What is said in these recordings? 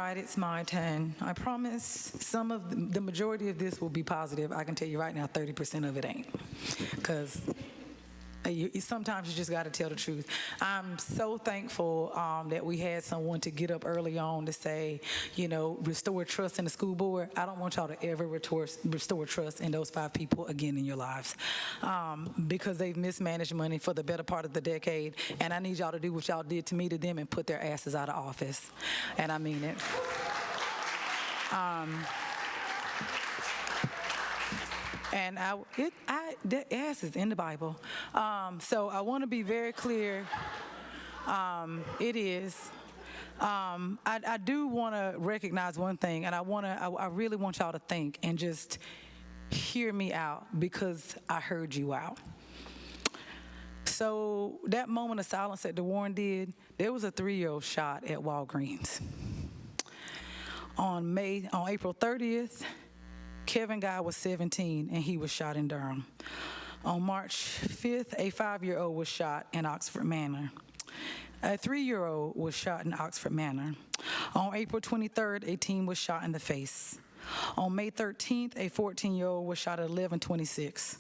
right, it's my turn. I promise some of the majority of this will be positive. I can tell you right now, 30% of it ain't. Because sometimes you just got to tell the truth. I'm so thankful that we had someone to get up early on to say, restore trust in the school board. I don't want y'all to ever restore trust in those 5 people again in your lives, because they've mismanaged money for the better part of the decade, and I need y'all to do what y'all did to me to them and put their asses out of office, and I mean it. And the ass is in the Bible. So I want to be very clear. It is. I do want to recognize one thing, and I really want y'all to think and just hear me out, because I heard you out. So that moment of silence that DeWarren did, there was a 3-year-old shot at Walgreens. On April 30th, Kevin Guy was 17, and he was shot in Durham. On March 5th, a 5-year-old was shot in Oxford Manor. A 3-year-old was shot in Oxford Manor. On April 23rd, a teen was shot in the face. On May 13th, a 14-year-old was shot at 11:26.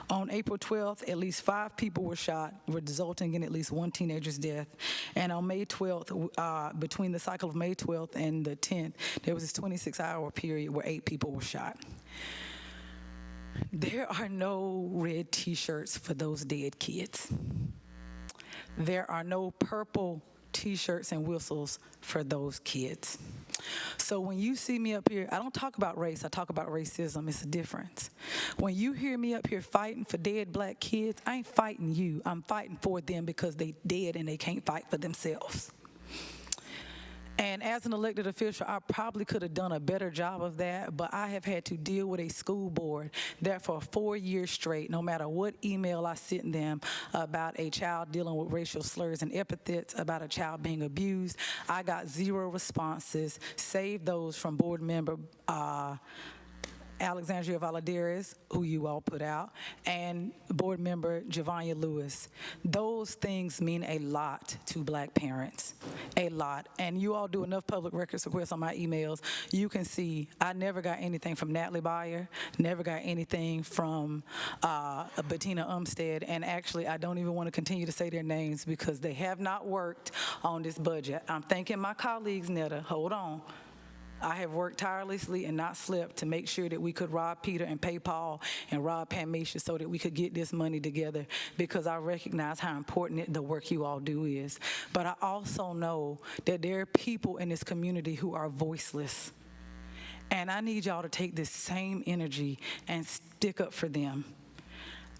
On April 12th, at least 5 people were shot, resulting in at least 1 teenager's death. And on May 12th, between the cycle of May 12th and the 10th, there was this 26-hour period where 8 people were shot. There are no red T-shirts for those dead kids. There are no purple T-shirts and whistles for those kids. So when you see me up here, I don't talk about race, I talk about racism. It's a difference. When you hear me up here fighting for dead black kids, I ain't fighting you. I'm fighting for them because they dead and they can't fight for themselves. And as an elected official, I probably could have done a better job of that, but I have had to deal with a school board that for 4 years straight, no matter what email I sent them about a child dealing with racial slurs and epithets, about a child being abused, I got 0 responses, save those from board member Alexandria Valadares, who you all put out, and board member Javanya Lewis. Those things mean a lot to black parents, a lot. And you all do enough public records requests on my emails, you can see I never got anything from Natalie Beyer, never got anything from Bettina Umstead, and actually I don't even want to continue to say their names because they have not worked on this budget. I'm thanking my colleagues, Netta, hold on. I have worked tirelessly and not slept to make sure that we could rob Peter and pay Paul and rob Pamisha so that we could get this money together, because I recognize how important the work you all do is. But I also know that there are people in this community who are voiceless. And I need y'all to take this same energy and stick up for them.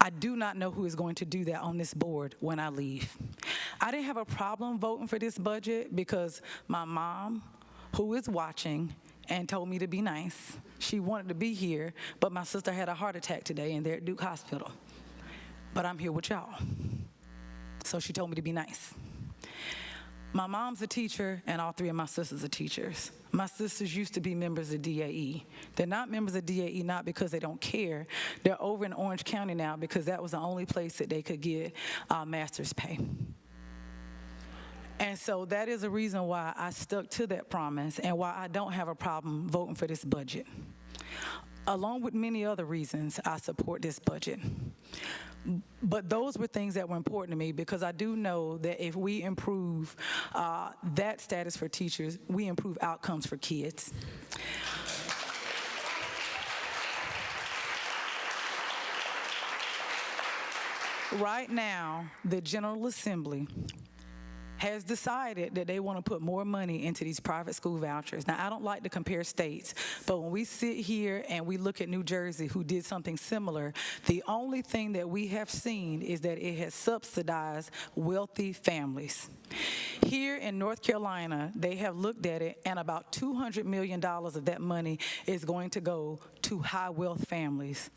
I do not know who is going to do that on this board when I leave. I didn't have a problem voting for this budget because my mom, who is watching, and told me to be nice. She wanted to be here, but my sister had a heart attack today and they're at Duke Hospital. But I'm here with y'all. So she told me to be nice. My mom's a teacher and all 3 of my sisters are teachers. My sisters used to be members of DAE. They're not members of DAE not because they don't care. They're over in Orange County now because that was the only place that they could get master's pay. And so that is a reason why I stuck to that promise and why I don't have a problem voting for this budget. Along with many other reasons, I support this budget. But those were things that were important to me because I do know that if we improve that status for teachers, we improve outcomes for kids. Right now, the General Assembly has decided that they want to put more money into these private school vouchers. Now, I don't like to compare states, but when we sit here and we look at New Jersey, who did something similar, the only thing that we have seen is that it has subsidized wealthy families. Here in North Carolina, they have looked at it, and about $200 million of that money is going to go to high wealth families.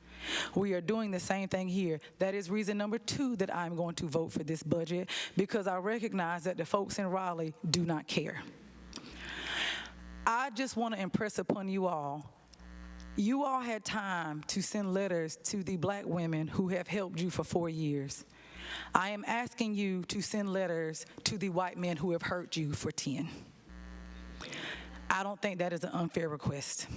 We are doing the same thing here. That is reason number 2 that I'm going to vote for this budget, because I recognize that the folks in Raleigh do not care. I just want to impress upon you all had time to send letters to the black women who have helped you for 4 years. I am asking you to send letters to the white men who have hurt you for 10. I don't think that is an unfair request.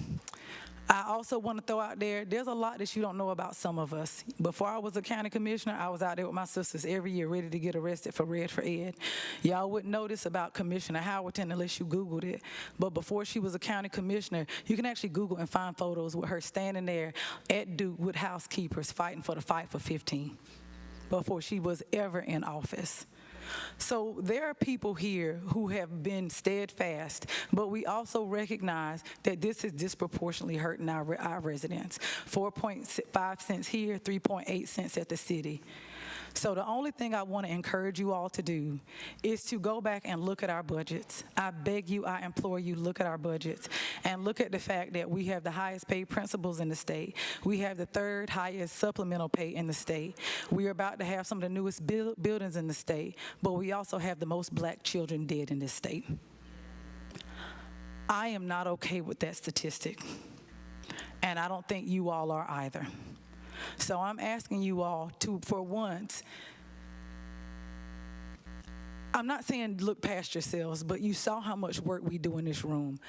I also want to throw out there's a lot that you don't know about some of us. Before I was a county commissioner, I was out there with my sisters every year ready to get arrested for Red for Ed. Y'all wouldn't know this about Commissioner Howerton unless you Googled it. But before she was a county commissioner, you can actually Google and find photos with her standing there at Duke with housekeepers fighting for the fight for 15 before she was ever in office. So there are people here who have been steadfast, but we also recognize that this is disproportionately hurting our residents. 4.5 cents here, 3.8 cents at the city. So the only thing I want to encourage you all to do is to go back and look at our budgets. I beg you, I implore you, look at our budgets and look at the fact that we have the highest paid principals in the state. We have the third highest supplemental pay in the state. We are about to have some of the newest buildings in the state, but we also have the most black children dead in this state. I am not okay with that statistic, and I don't think you all are either. So I'm asking you all to, for once, I'm not saying look past yourselves, but you saw how much work we do in this room.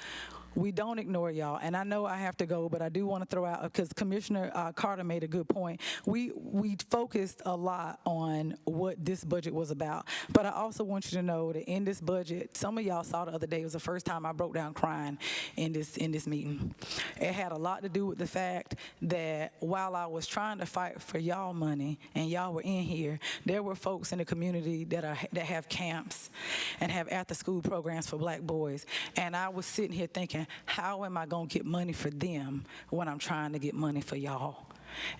We don't ignore y'all, and I know I have to go, but I do want to throw out, because Commissioner Carter made a good point. We focused a lot on what this budget was about, but I also want you to know that in this budget, some of y'all saw the other day, it was the first time I broke down crying in this meeting. It had a lot to do with the fact that while I was trying to fight for y'all money, and y'all were in here, there were folks in the community that have camps and have after-school programs for black boys, and I was sitting here thinking, how am I going to get money for them when I'm trying to get money for y'all?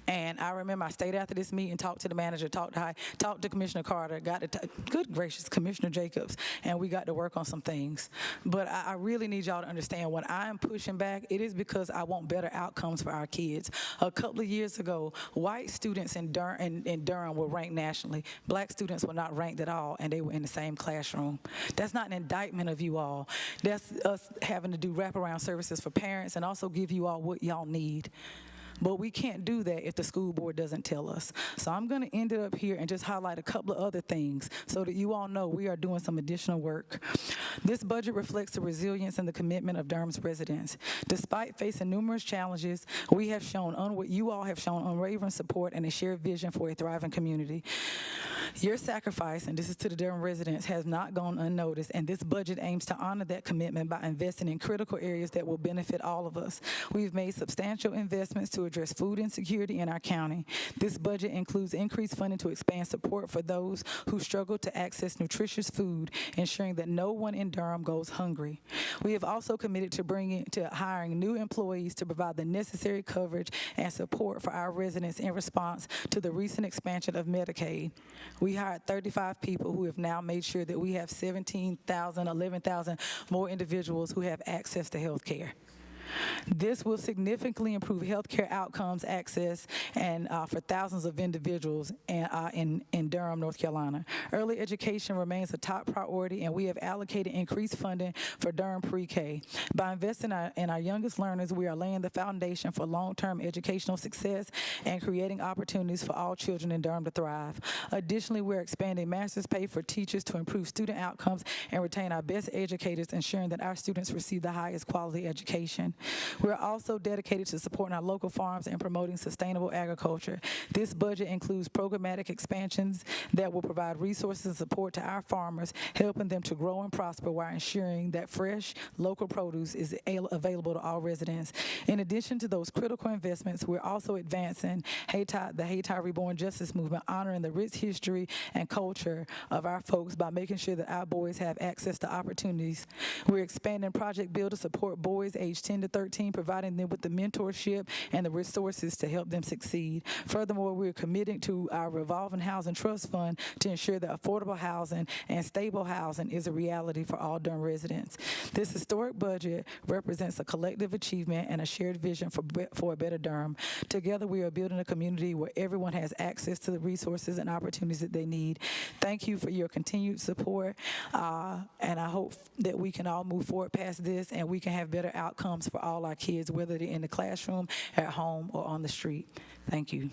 And I remember I stayed after this meeting, talked to the manager, talked to Commissioner Carter, got to good gracious, Commissioner Jacobs, and we got to work on some things. But I really need y'all to understand, when I am pushing back, it is because I want better outcomes for our kids. A couple of years ago, white students in Durham were ranked nationally. Black students were not ranked at all, and they were in the same classroom. That's not an indictment of you all. That's us having to do wraparound services for parents and also give you all what y'all need. But we can't do that if the school board doesn't tell us. So I'm going to end it up here and just highlight a couple of other things so that you all know we are doing some additional work. This budget reflects the resilience and the commitment of Durham's residents. Despite facing numerous challenges, you all have shown unwavering support and a shared vision for a thriving community. Your sacrifice, and this is to the Durham residents, has not gone unnoticed, and this budget aims to honor that commitment by investing in critical areas that will benefit all of us. We've made substantial investments to address food insecurity in our county. This budget includes increased funding to expand support for those who struggle to access nutritious food, ensuring that no one in Durham goes hungry. We have also committed to hiring new employees to provide the necessary coverage and support for our residents in response to the recent expansion of Medicaid. We hired 35 people who have now made sure that we have 17,000, 11,000 more individuals who have access to health care. This will significantly improve healthcare outcomes, access, and for thousands of individuals in Durham, North Carolina. Early education remains a top priority, and we have allocated increased funding for Durham pre-K. By investing in our youngest learners, we are laying the foundation for long-term educational success and creating opportunities for all children in Durham to thrive. Additionally, we're expanding master's pay for teachers to improve student outcomes and retain our best educators, ensuring that our students receive the highest quality education. We're also dedicated to supporting our local farms and promoting sustainable agriculture. This budget includes programmatic expansions that will provide resources and support to our farmers, helping them to grow and prosper while ensuring that fresh, local produce is available to all residents. In addition to those critical investments, we're also advancing the Haiti Reborn Justice Movement, honoring the rich history and culture of our folks by making sure that our boys have access to opportunities. We're expanding Project Build to support boys aged 10 to 13, providing them with the mentorship and the resources to help them succeed. Furthermore, we're committing to our revolving housing trust fund to ensure that affordable housing and stable housing is a reality for all Durham residents. This historic budget represents a collective achievement and a shared vision for a better Durham. Together, we are building a community where everyone has access to the resources and opportunities that they need. Thank you for your continued support, and I hope that we can all move forward past this and we can have better outcomes for all our kids, whether they're in the classroom, at home, or on the street. Thank you.